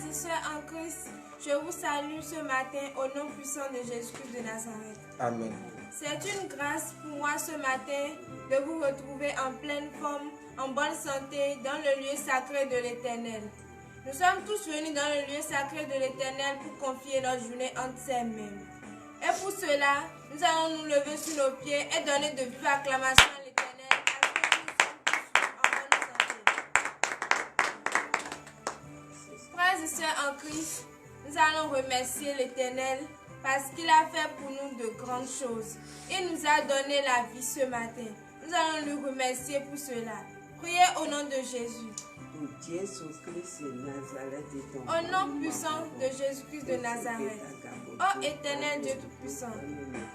Frères et sœurs en Christ, je vous salue ce matin au nom puissant de Jésus-Christ de Nazareth. Amen. C'est une grâce pour moi ce matin de vous retrouver en pleine forme, en bonne santé, dans le lieu sacré de l'Éternel. Nous sommes tous venus dans le lieu sacré de l'Éternel pour confier notre journée entre ses mains. Et pour cela, nous allons nous lever sur nos pieds et donner de vives acclamations à l'Éternel parce que nous sommes tous en bonne santé. Frères et sœurs en Christ, nous allons remercier l'Éternel parce qu'il a fait pour nous de grandes choses. Il nous a donné la vie ce matin. Nous allons lui remercier pour cela. Priez au nom de Jésus. Au nom puissant de Jésus-Christ de Nazareth. Ô éternel Dieu Tout-Puissant,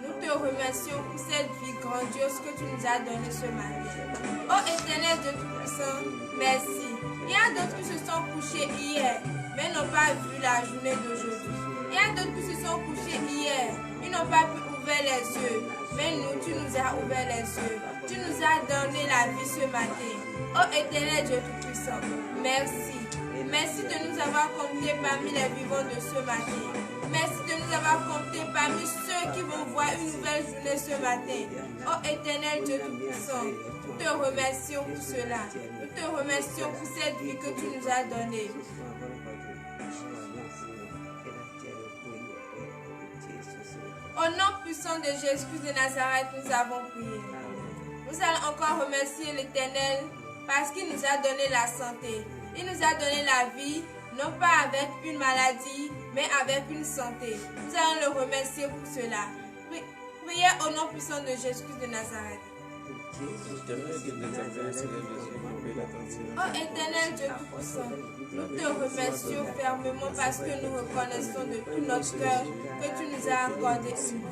nous te remercions pour cette vie grandiose que tu nous as donnée ce matin. Ô éternel Dieu Tout-Puissant, merci. Il y a d'autres qui se sont couchés hier, mais n'ont pas vu la journée d'aujourd'hui. Il y a d'autres qui se sont couchés hier, ils n'ont pas pu ouvrir les yeux, mais nous, tu nous as ouvert les yeux. Tu nous as donné la vie ce matin. Ô éternel Dieu Tout-Puissant, merci. Merci de nous avoir comptés parmi les vivants de ce matin. Merci de nous avoir comptés parmi ceux qui vont voir une nouvelle journée ce matin. Ô éternel Dieu Tout-Puissant, nous te remercions pour cela. Nous te remercions pour cette vie que tu nous as donnée. Au nom puissant de Jésus-Christ de Nazareth, nous avons prié. Nous allons encore remercier l'Éternel parce qu'il nous a donné la santé. Il nous a donné la vie, non pas avec une maladie, mais avec une santé. Nous allons le remercier pour cela. Priez au nom puissant de Jésus-Christ de Nazareth. Oh éternel Dieu Tout-Puissant, nous te remercions fermement parce que nous reconnaissons de tout notre cœur que tu nous as accordé une vie.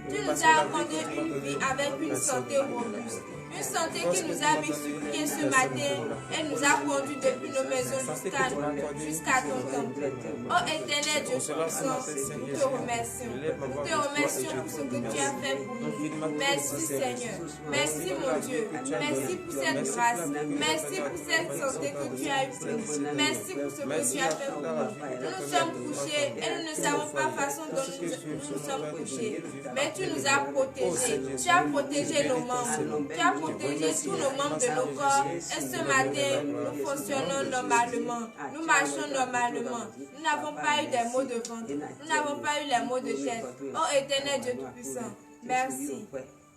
Tu nous as accordé une vie avec une santé robuste. Une santé qui nous a mis sur pied ce matin et nous a conduit depuis nos maisons jusqu'à ton temple. Oh éternel Dieu Tout-Puissant, nous te remercions. Nous te remercions pour ce que tu as fait pour nous. Merci Seigneur. Merci mon Dieu. Merci pour cette grâce. Merci pour cette santé que tu as eue pour nous. Merci pour ce que tu as fait pour nous. Nous nous sommes couchés et nous ne savons pas la façon dont nous sommes couchés. Mais tu nous as protégés. Tu as protégé nos membres. Tu as protégé tous nos membres de nos corps. Et ce matin, nous fonctionnons normalement. Nous marchons normalement. Nous n'avons pas eu des maux de ventre. Nous n'avons pas eu les maux de tête. Oh éternel Dieu Tout-Puissant, merci.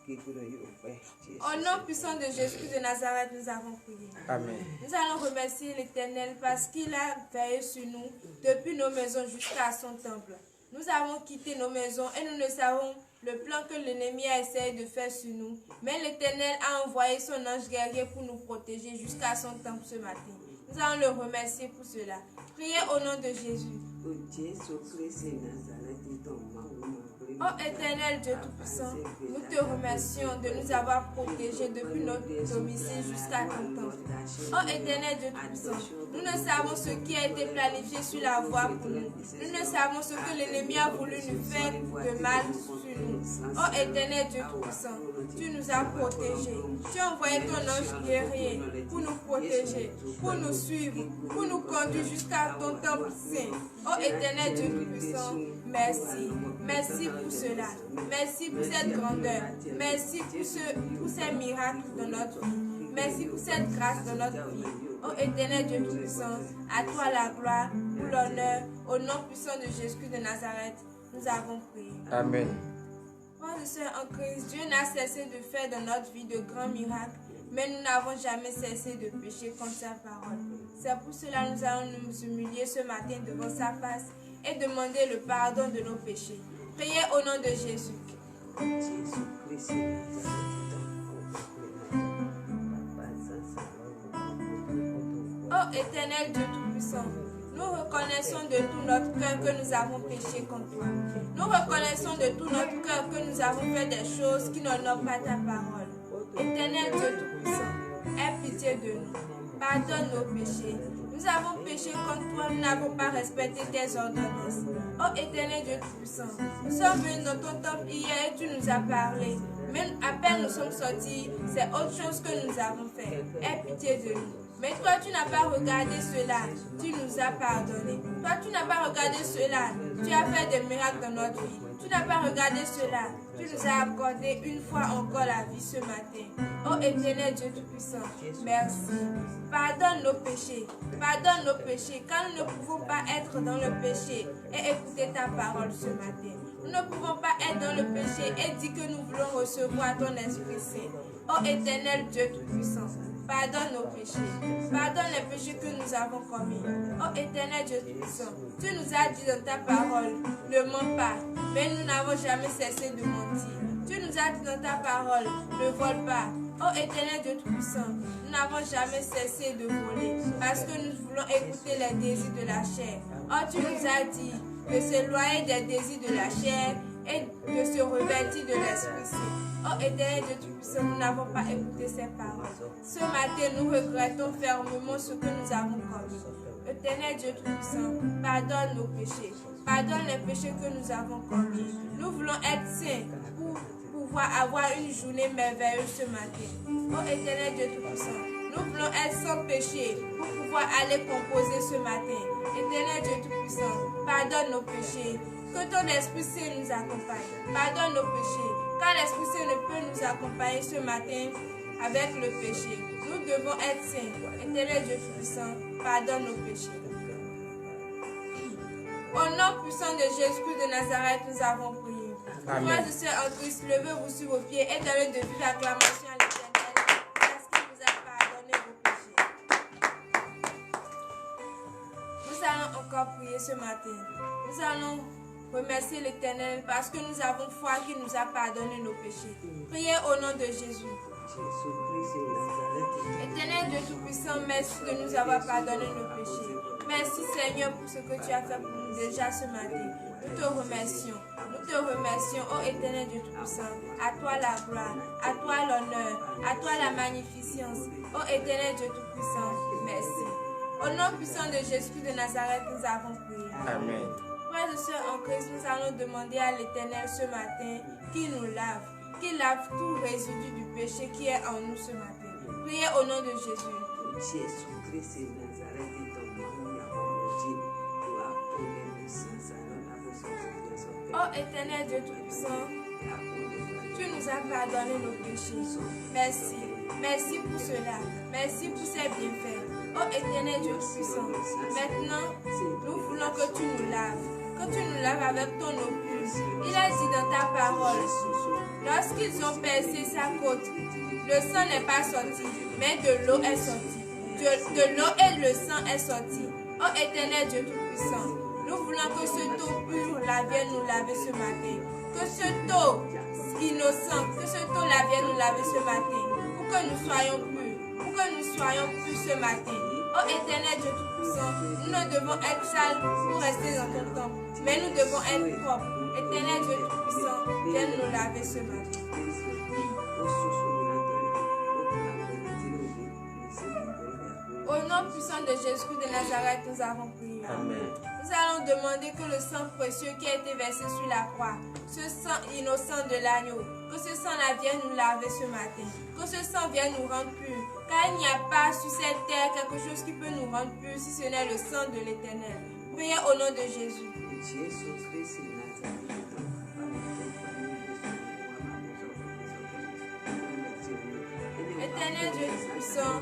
Au nom puissant de Jésus de Nazareth, nous avons prié. Amen. Nous allons remercier l'Éternel parce qu'il a veillé sur nous depuis nos maisons jusqu'à son temple. Nous avons quitté nos maisons et nous ne savons le plan que l'ennemi a essayé de faire sur nous. Mais l'Éternel a envoyé son ange guerrier pour nous protéger jusqu'à son temple ce matin. Nous allons le remercier pour cela. Priez au nom de Jésus. Oh éternel Dieu Tout-Puissant, nous te remercions de nous avoir protégés depuis notre domicile jusqu'à ton temple. Oh éternel Dieu Tout-Puissant, nous ne savons ce qui a été planifié sur la voie pour nous. Nous ne savons ce que l'ennemi a voulu nous faire de mal sur nous. Oh éternel Dieu Tout-Puissant, tu nous as protégés. Tu as envoyé ton ange guerrier pour nous protéger, pour nous suivre, pour nous conduire jusqu'à ton temple saint. Oh éternel Dieu Tout-Puissant, merci. Merci pour cela. Merci pour cette grandeur. Merci pour ces miracles dans notre vie. Merci pour cette grâce dans notre vie. Ô éternel Dieu Tout-Puissant, à toi la gloire, pour l'honneur, au nom puissant de Jésus-Christ de Nazareth, nous avons prié. Amen. Frères et sœurs en Christ, Dieu n'a cessé de faire dans notre vie de grands miracles, mais nous n'avons jamais cessé de pécher contre sa parole. C'est pour cela que nous allons nous humilier ce matin devant sa face et demander le pardon de nos péchés. Priez au nom de Jésus. Oh éternel Dieu Tout-Puissant, nous reconnaissons de tout notre cœur que nous avons péché contre toi. Nous reconnaissons de tout notre cœur que nous avons fait des choses qui n'honorent pas ta parole. Éternel Dieu Tout-Puissant, aie pitié de nous. Pardonne nos péchés. Nous avons péché contre toi, nous n'avons pas respecté tes ordonnances. Oh éternel Dieu Tout-Puissant, nous sommes venus dans ton temple hier et tu nous as parlé. Mais à peine nous sommes sortis, c'est autre chose que nous avons fait. Aie pitié de nous. Mais toi, tu n'as pas regardé cela, tu nous as pardonné. Toi, tu n'as pas regardé cela, tu as fait des miracles dans notre vie. Tu n'as pas regardé cela, tu nous as accordé une fois encore la vie ce matin. Ô éternel Dieu Tout-Puissant, merci. Pardonne nos péchés, car nous ne pouvons pas être dans le péché et écouter ta parole ce matin. Nous ne pouvons pas être dans le péché et dire que nous voulons recevoir ton Esprit Saint. Ô éternel Dieu Tout-Puissant, pardonne nos péchés, pardonne les péchés que nous avons commis. Ô éternel Dieu Tout-Puissant, tu nous as dit dans ta parole, ne mens pas, mais nous n'avons jamais cessé de mentir. Tu nous as dit dans ta parole, ne vole pas. Ô éternel Dieu Tout-Puissant, nous n'avons jamais cessé de voler parce que nous voulons écouter les désirs de la chair. Oh, tu nous as dit de s'éloigner des désirs de la chair et de se revêtir de l'Esprit Saint. Oh éternel Dieu Tout-Puissant, nous n'avons pas écouté ces paroles. Ce matin, nous regrettons fermement ce que nous avons commis. Éternel Dieu Tout-Puissant, pardonne nos péchés. Pardonne les péchés que nous avons commis. Nous voulons être saints pour pouvoir avoir une journée merveilleuse ce matin. Oh éternel Dieu Tout-Puissant, nous voulons être sans péché pour pouvoir aller composer ce matin. Éternel Dieu Tout-Puissant, pardonne nos péchés. Que ton Esprit Saint nous accompagne. Pardonne nos péchés. Car l'Esprit Saint ne peut nous accompagner ce matin avec le péché. Nous devons être saints. Éternel Dieu Tout-Puissant, pardonne nos péchés. Au nom puissant de Jésus-Christ de Nazareth, nous avons prié. Frères et sœurs en Christ, levez-vous sur vos pieds et donnez de vives acclamations à l'Éternel parce qu'il vous a pardonné vos péchés. Nous allons encore prier ce matin. Nous allons remercier l'Éternel parce que nous avons foi qu'il nous a pardonné nos péchés. Priez au nom de Jésus. Éternel Dieu Tout-Puissant, merci de nous avoir pardonné nos péchés. Merci Seigneur pour ce que tu as fait pour nous déjà ce matin. Nous te remercions. Nous te remercions, ô éternel Dieu Tout-Puissant. À toi la gloire, à toi l'honneur, à toi la magnificence. Ô éternel Dieu Tout-Puissant, merci. Au nom puissant de Jésus de Nazareth, nous avons prié. Amen. Frères et sœurs en Christ, nous allons demander à l'Éternel ce matin qu'il nous lave, qu'il lave tout résidu du péché qui est en nous ce matin. Priez au nom de Jésus. Jésus-Christ de Nazareth, ton nom, nous avons dit, tu as pardonné nos sins, Ô éternel Dieu Tout-Puissant, tu nous as pardonné nos péchés. Merci. Merci pour cela. Merci pour ces bienfaits. Ô éternel Dieu Tout-Puissant, maintenant, nous voulons que tu nous laves. Que tu nous laves avec ton eau pure. Il a dit dans ta parole, lorsqu'ils ont percé sa côte, le sang n'est pas sorti, mais de l'eau est sortie. De l'eau et le sang est sorti. Ô éternel Dieu Tout-Puissant, nous voulons que ce eau pure la vienne nous laver ce matin. Que ce eau innocent, que ce eau la vienne nous laver ce matin. Pour que nous soyons purs. Pour que nous soyons purs ce matin. Ô éternel Dieu Tout-Puissant, nous ne devons être sales pour rester dans ton temple. Mais nous devons être propres. Éternel Dieu Tout-Puissant, viens nous laver ce matin. Au nom puissant de Jésus de Nazareth, nous avons prié. Amen. Nous allons demander que le sang précieux qui a été versé sur la croix, ce sang innocent de l'agneau, que ce sang-là vienne nous laver ce matin. Que ce sang vienne nous rendre purs. Car il n'y a pas sur cette terre quelque chose qui peut nous rendre purs si ce n'est le sang de l'Éternel. Priez au nom de Jésus. Éternel Dieu puissant,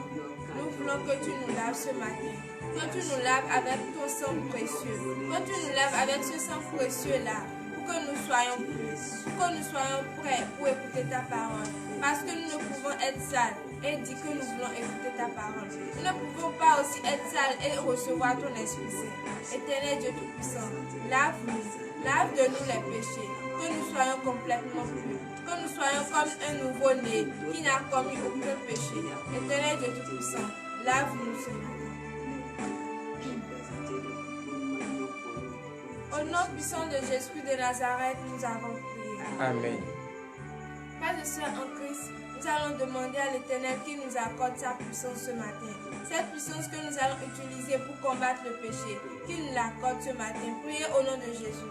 nous voulons que tu nous laves ce matin. Que tu nous laves avec ton sang précieux. Que tu nous laves avec ce sang précieux-là. Pour que nous soyons purs. Pour que nous soyons prêts pour écouter ta parole. Parce que nous ne pouvons être sales et dire que nous voulons écouter ta parole. Nous ne pouvons pas aussi être sales et recevoir ton Esprit Saint. Éternel Dieu Tout-Puissant, lave-nous. Lave de nous les péchés. Que nous soyons complètement purs. Que nous soyons comme un nouveau-né qui n'a commis aucun péché. Éternel Dieu Tout-Puissant, lave-nous ce matin. Au nom puissant de Jésus de Nazareth, nous avons prié. Amen. Frères et sœurs en Christ, nous allons demander à l'Éternel qu'il nous accorde sa puissance ce matin. Cette puissance que nous allons utiliser pour combattre le péché, qu'il nous l'accorde ce matin. Priez au nom de Jésus.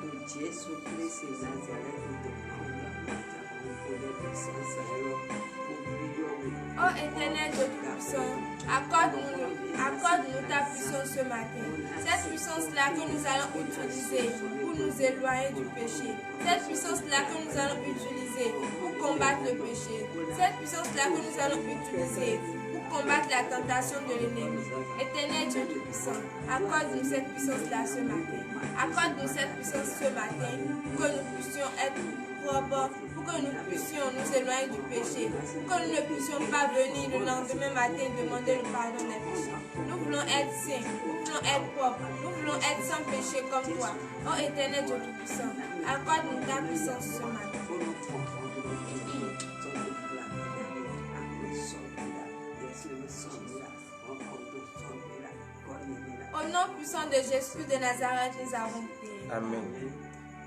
Oh Oh éternel Dieu Tout-Puissant, accorde-nous ta puissance ce matin. Cette puissance-là que nous allons utiliser pour nous éloigner du péché. Cette puissance-là que nous allons utiliser pour combattre le péché. Cette puissance-là que nous allons utiliser pour combattre la tentation de l'ennemi. Éternel Dieu Tout-Puissant, accorde-nous cette puissance-là ce matin. Accorde-nous cette puissance ce matin pour que nous puissions être propres, pour que nous puissions nous éloigner du péché, pour que nous ne puissions pas venir le lendemain matin demander le pardon des péchés. Nous voulons être saints, nous voulons être propres, nous voulons être sans péché comme toi. Oh éternel Dieu Tout-Puissant, accorde-nous ta puissance ce matin. Au nom puissant de Jésus de Nazareth, nous avons prié. Amen.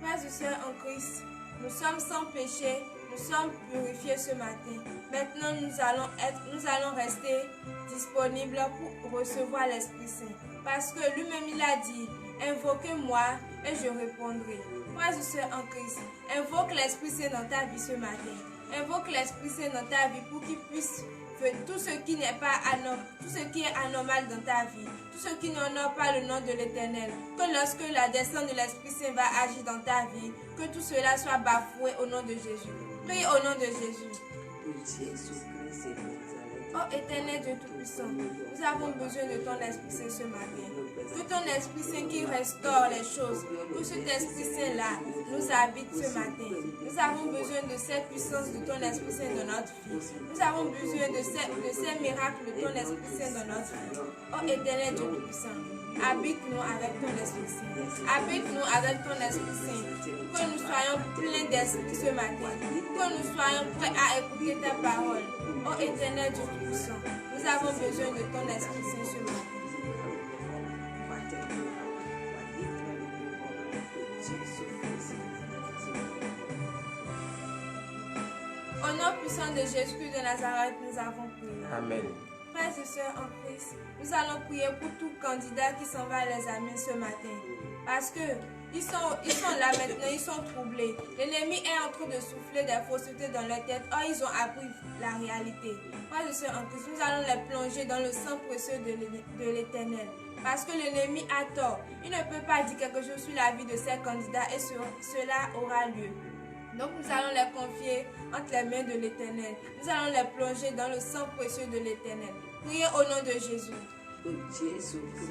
Frères et sœurs en Christ, nous sommes sans péché, nous sommes purifiés ce matin. Maintenant, nous allons rester disponibles pour recevoir l'Esprit Saint. Parce que lui-même, il a dit, invoquez-moi et je répondrai. Frères et sœurs en Christ, invoque l'Esprit Saint dans ta vie ce matin. Invoque l'Esprit Saint dans ta vie pour qu'il puisse faire tout ce qui n'est pas anormal, tout ce qui est anormal dans ta vie, tout ce qui n'honore pas le nom de l'Éternel. Que lorsque la descente de l'Esprit Saint va agir dans ta vie, que tout cela soit bafoué au nom de Jésus. Prie au nom de Jésus. Oh éternel Dieu Tout-Puissant, nous avons besoin de ton Esprit Saint ce matin. Que ton Esprit Saint qui restaure les choses, que cet Esprit Saint-là nous habite ce matin. Nous avons besoin de cette puissance de ton Esprit Saint dans notre vie. Nous avons besoin de ces miracles de ton Esprit Saint dans notre vie. Oh éternel Dieu Tout-Puissant, habite-nous avec ton Esprit Saint. Habite-nous avec ton Esprit Saint. Que nous soyons pleins d'esprit ce matin. Que nous soyons prêts à écouter ta parole. Oh éternel Dieu Tout-Puissant, nous avons besoin de ton Esprit Saint ce matin. Au nom puissant de Jésus de Nazareth, nous avons prié. Amen. Frères et sœurs en Christ, nous allons prier pour tout candidat qui s'en va à l'examen ce matin. Parce que ils sont là maintenant, ils sont troublés. L'ennemi est en train de souffler des faussetés dans leur tête. Or, ils ont appris la réalité. Frères et sœurs en Christ, nous allons les plonger dans le sang précieux de l'Éternel. Parce que l'ennemi a tort. Il ne peut pas dire quelque chose sur la vie de ces candidats et cela aura lieu. Donc nous allons les confier entre les mains de l'Éternel. Nous allons les plonger dans le sang précieux de l'Éternel. Priez au nom de Jésus.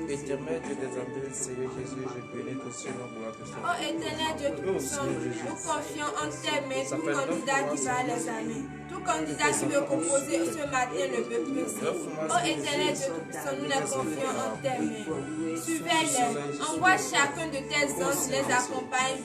Éternel Dieu des anges, Seigneur Jésus, je bénis ton Seigneur pour la question. Oh éternel Dieu Tout-Puissant, nous confions en tes mains tout candidat qui va à l'examen. Tout candidat qui veut composer ce matin le vœu précis. Oh éternel Dieu Tout-Puissant, nous les confions en tes mains. Suivez-les. Envoie chacun de tes anges les accompagne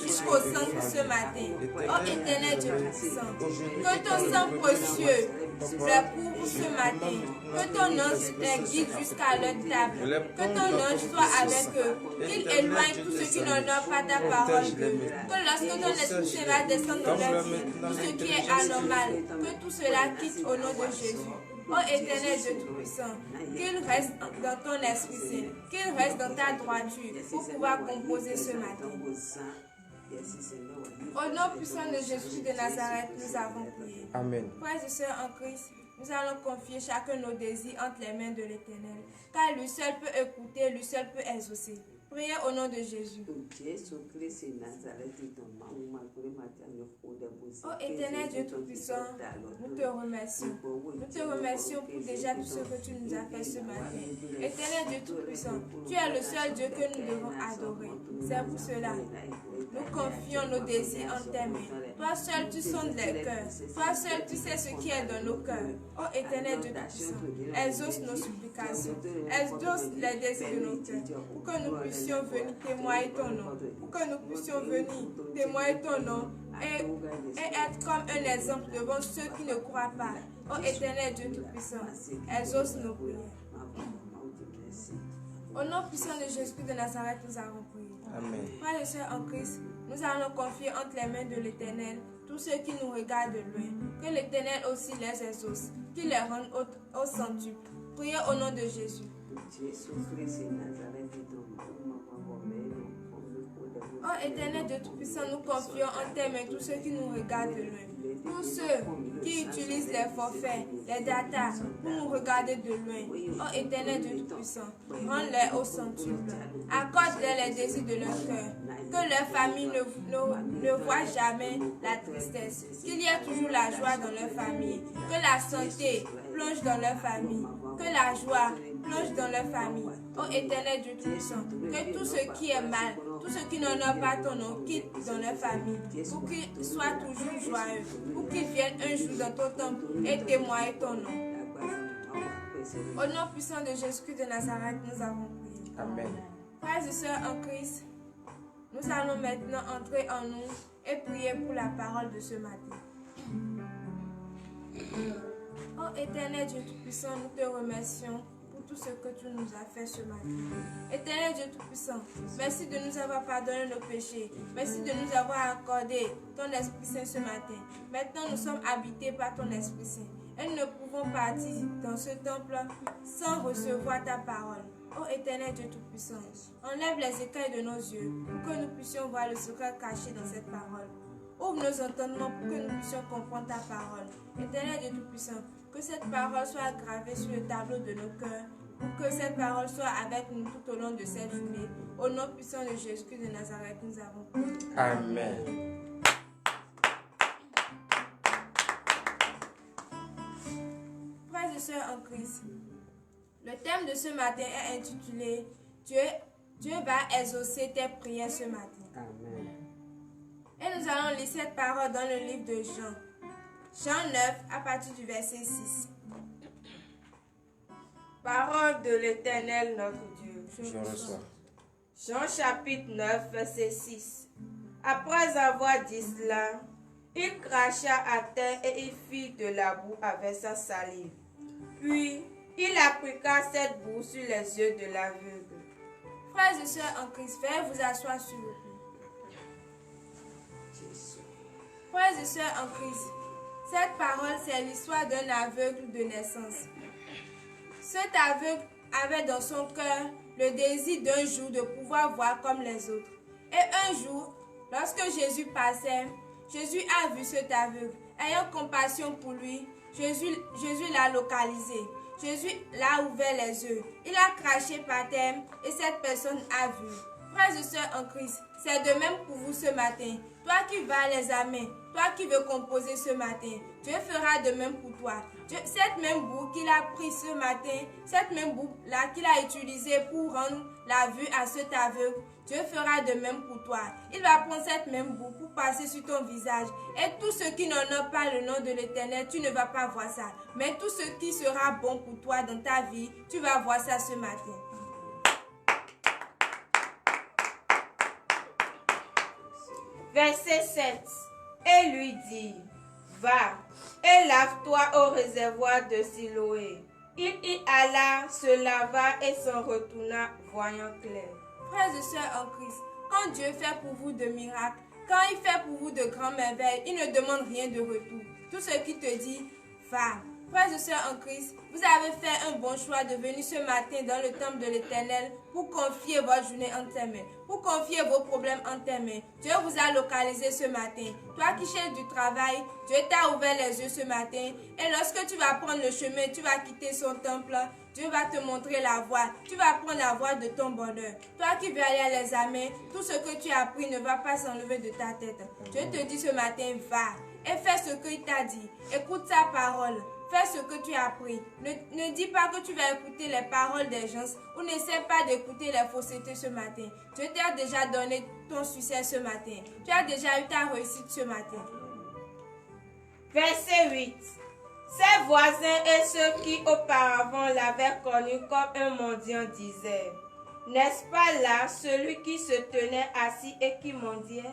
jusqu'au centre ce matin. Oh éternel Dieu Tout-Puissant, que ton sang précieux les couvre ce matin. Que ton ange les guide jusqu'à leur table. Que ton ange soit avec eux. Qu'il éloigne tout ce qui n'honore pas ta parole. Que lorsque ton esprit va descendre dans leur vie, tout ce qui est anormal, que tout cela quitte au nom de Jésus. Oh éternel Dieu Tout-Puissant, qu'il reste dans ton Esprit Saint, qu'il reste dans ta droiture pour pouvoir composer ce matin. Au nom puissant de Jésus de Nazareth, nous avons prié. Amen. Frères et sœurs en Christ, nous allons confier chacun nos désirs entre les mains de l'Éternel, car lui seul peut écouter, lui seul peut exaucer. Priez au nom de Jésus. Oh éternel Dieu Tout-Puissant, nous te remercions. Nous te remercions pour déjà tout ce que tu nous as fait ce matin. Éternel Dieu Tout-Puissant, tu es le seul Dieu que nous devons adorer. C'est pour cela. Nous confions nos désirs en tes mains. Toi seul, tu sondes les cœurs. Toi seul, tu sais ce qui est dans nos cœurs. Oh éternel Dieu Tout-Puissant, exauce nos supplications. Exauce les désirs de nos cœurs. Pour que nous puissions venir témoigner ton nom. Pour que nous puissions venir témoigner ton nom. Et être comme un exemple devant ceux qui ne croient pas. Oh éternel Dieu Tout-Puissant, exauce nos prières. Au nom puissant de Jésus de Nazareth, nous avons prié. Amen. Frères et sœurs en Christ, nous allons confier entre les mains de l'Éternel tous ceux qui nous regardent de loin. Que l'Éternel aussi les exauce, qu'il les rende au centuple. Priez au nom de Jésus. Oh éternel Dieu Tout-Puissant, nous confions en tes mains tous ceux qui nous regardent de loin. Pour ceux qui utilisent les forfaits, les datas, pour nous regarder de loin, ô Éternel Dieu Tout-Puissant, rends-les au centuple. Accorde-les les désirs de leur cœur. Que leur famille ne voit jamais la tristesse. Qu'il y ait toujours la joie dans leur famille. Que la santé plonge dans leur famille. Que la joie plonge dans leur famille. Ô Éternel Dieu Tout-Puissant, que tout ce qui est mal, tout ce qui n'honore pas ton nom, quitte dans leur famille. Pour qu'ils soient toujours joyeux. Pour qu'ils viennent un jour dans ton temple et témoigner ton nom. Au nom puissant de Jésus-Christ de Nazareth, nous avons prié. Amen. Frères et sœurs en Christ, nous allons maintenant entrer en nous et prier pour la parole de ce matin. Oh Éternel Dieu Tout-Puissant, nous te remercions pour tout ce que tu nous as fait ce matin. Éternel Dieu Tout-Puissant, merci de nous avoir pardonné nos péchés. Merci de nous avoir accordé ton Esprit Saint ce matin. Maintenant, nous sommes habités par ton Esprit Saint. Et nous ne pouvons partir dans ce temple sans recevoir ta parole. Ô Éternel Dieu Tout-Puissant, enlève les écailles de nos yeux pour que nous puissions voir le secret caché dans cette parole. Ouvre nos entendements pour que nous puissions comprendre ta parole. Éternel Dieu Tout-Puissant, que cette parole soit gravée sur le tableau de nos cœurs, pour que cette parole soit avec nous tout au long de cette journée. Au nom puissant de Jésus-Christ de Nazareth, nous avons prié. Amen. Frères et sœurs en Christ, le thème de ce matin est intitulé Dieu va exaucer tes prières ce matin. Amen. Et nous allons lire cette parole dans le livre de Jean. Jean 9 à partir du verset 6. Parole de l'Éternel notre Dieu. Je reçois. Jean chapitre 9, verset 6. Après avoir dit cela, il cracha à terre et il fit de la boue avec sa salive. Puis, il appliqua cette boue sur les yeux de l'aveugle. Frères et sœurs en Christ, veuillez vous asseoir s'il vous plaît. Frères et sœurs en Christ, cette parole c'est l'histoire d'un aveugle de naissance. Cet aveugle avait dans son cœur le désir d'un jour de pouvoir voir comme les autres. Et un jour, lorsque Jésus passait, Jésus a vu cet aveugle. Ayant compassion pour lui, Jésus l'a localisé. Jésus l'a ouvert les yeux. Il a craché par terre et cette personne a vu. Frères et sœurs en Christ, c'est de même pour vous ce matin. Toi qui vas à l'examen, toi qui veux composer ce matin, Dieu fera de même pour toi. Cette même boue qu'il a pris ce matin, cette même boue-là qu'il a utilisée pour rendre la vue à cet aveugle, Dieu fera de même pour toi. Il va prendre cette même boue pour passer sur ton visage. Et tout ce qui n'honore pas le nom de l'Éternel, tu ne vas pas voir ça. Mais tout ce qui sera bon pour toi dans ta vie, tu vas voir ça ce matin. Verset 7. Et lui dit, va et lave-toi au réservoir de Siloé. Il y alla, se lava et s'en retourna, voyant clair. Frères et sœurs en Christ, quand Dieu fait pour vous de miracles, quand il fait pour vous de grandes merveilles, il ne demande rien de retour. Tout ce qu'il te dit, va. Frères et sœurs en Christ, vous avez fait un bon choix de venir ce matin dans le temple de l'Éternel pour confier votre journée entre tes mains, pour confier vos problèmes entre tes mains. Dieu vous a localisé ce matin. Toi qui cherches du travail, Dieu t'a ouvert les yeux ce matin. Et lorsque tu vas prendre le chemin, tu vas quitter son temple, Dieu va te montrer la voie. Tu vas prendre la voie de ton bonheur. Toi qui veux aller à l'examen, tout ce que tu as appris ne va pas s'enlever de ta tête. Dieu te dit ce matin, va et fais ce qu'il t'a dit. Écoute sa parole. Fais ce que tu as appris. Ne dis pas que tu vas écouter les paroles des gens ou n'essaie pas d'écouter les faussetés ce matin. Dieu t'a déjà donné ton succès ce matin. Tu as déjà eu ta réussite ce matin. Verset 8. Ses voisins et ceux qui auparavant l'avaient connu comme un mendiant disaient, n'est-ce pas là celui qui se tenait assis et qui mendiait?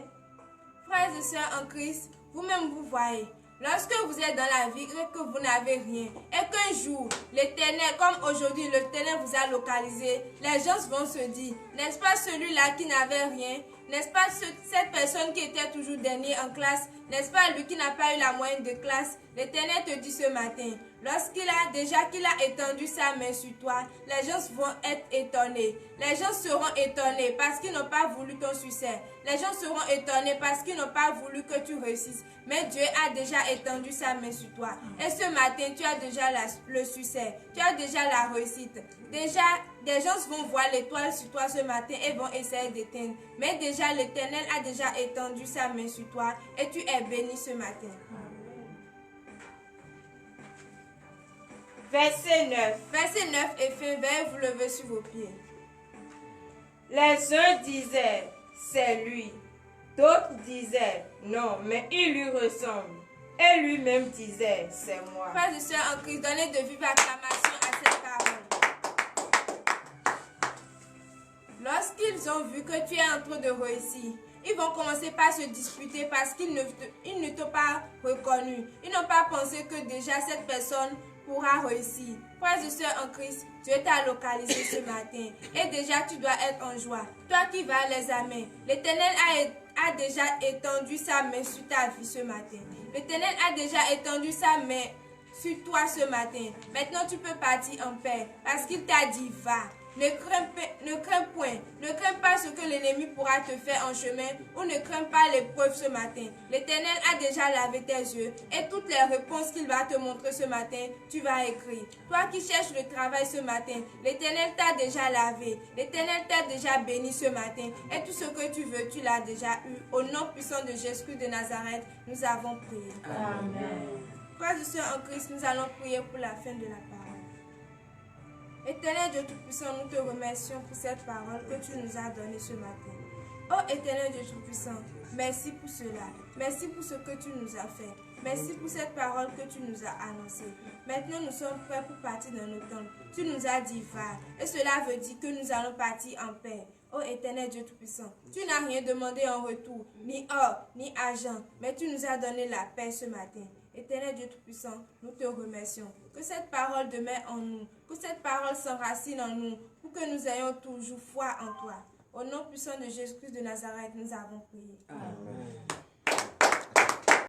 Frères et sœurs en Christ, vous-même vous voyez. Lorsque vous êtes dans la vie et que vous n'avez rien, et qu'un jour, l'Éternel, comme aujourd'hui, l'Éternel vous a localisé, les gens vont se dire, n'est-ce pas celui-là qui n'avait rien? N'est-ce pas cette personne qui était toujours dernier en classe? N'est-ce pas lui qui n'a pas eu la moyenne de classe? L'Éternel te dit ce matin, Lorsqu'il a étendu sa main sur toi, les gens vont être étonnés. Les gens seront étonnés parce qu'ils n'ont pas voulu ton succès. Les gens seront étonnés parce qu'ils n'ont pas voulu que tu réussisses. Mais Dieu a déjà étendu sa main sur toi. Et ce matin, tu as déjà le succès. Tu as déjà la réussite. Déjà, des gens vont voir l'étoile sur toi ce matin et vont essayer d'éteindre. Mais déjà, l'Éternel a déjà étendu sa main sur toi et tu es béni ce matin. Verset 9. Verset 9 et fin, veuillez vous lever sur vos pieds. Les uns disaient, c'est lui. D'autres disaient, non, mais il lui ressemble. Et lui-même disait, c'est moi. Frères et sœurs en Christ, donnez de vives acclamations à cette parole. Lorsqu'ils ont vu que tu es en train de réussir, ils vont commencer par se disputer parce qu'ils ne t'ont pas reconnu. Ils n'ont pas pensé que déjà cette personne pourra réussir. Frères et sœurs en Christ, Dieu t'a localisé ce matin. Et déjà tu dois être en joie. Toi qui vas les amener, l'Éternel a déjà étendu sa main sur ta vie ce matin. L'Éternel a déjà étendu sa main sur toi ce matin. Maintenant tu peux partir en paix parce qu'il t'a dit va. Ne crains point, ne crains pas ce que l'ennemi pourra te faire en chemin ou ne crains pas l'épreuve ce matin. L'Éternel a déjà lavé tes yeux et toutes les réponses qu'il va te montrer ce matin, tu vas écrire. Toi qui cherches le travail ce matin, l'Éternel t'a déjà lavé, l'Éternel t'a déjà béni ce matin et tout ce que tu veux, tu l'as déjà eu. Au nom puissant de Jésus de Nazareth, nous avons prié. Amen. Frères et sœurs en Christ, nous allons prier pour la fin de la parole. Éternel Dieu Tout-Puissant, nous te remercions pour cette parole que tu nous as donnée ce matin. Oh Éternel Dieu Tout-Puissant, merci pour cela. Merci pour ce que tu nous as fait. Merci pour cette parole que tu nous as annoncée. Maintenant, nous sommes prêts pour partir dans nos tentes. Tu nous as dit va. Et cela veut dire que nous allons partir en paix. Oh Éternel Dieu Tout-Puissant, tu n'as rien demandé en retour, ni or, ni argent, mais tu nous as donné la paix ce matin. Éternel Dieu Tout-Puissant, nous te remercions. Que cette parole demeure en nous, que cette parole s'enracine en nous, pour que nous ayons toujours foi en toi. Au nom puissant de Jésus-Christ de Nazareth, nous avons prié. Amen.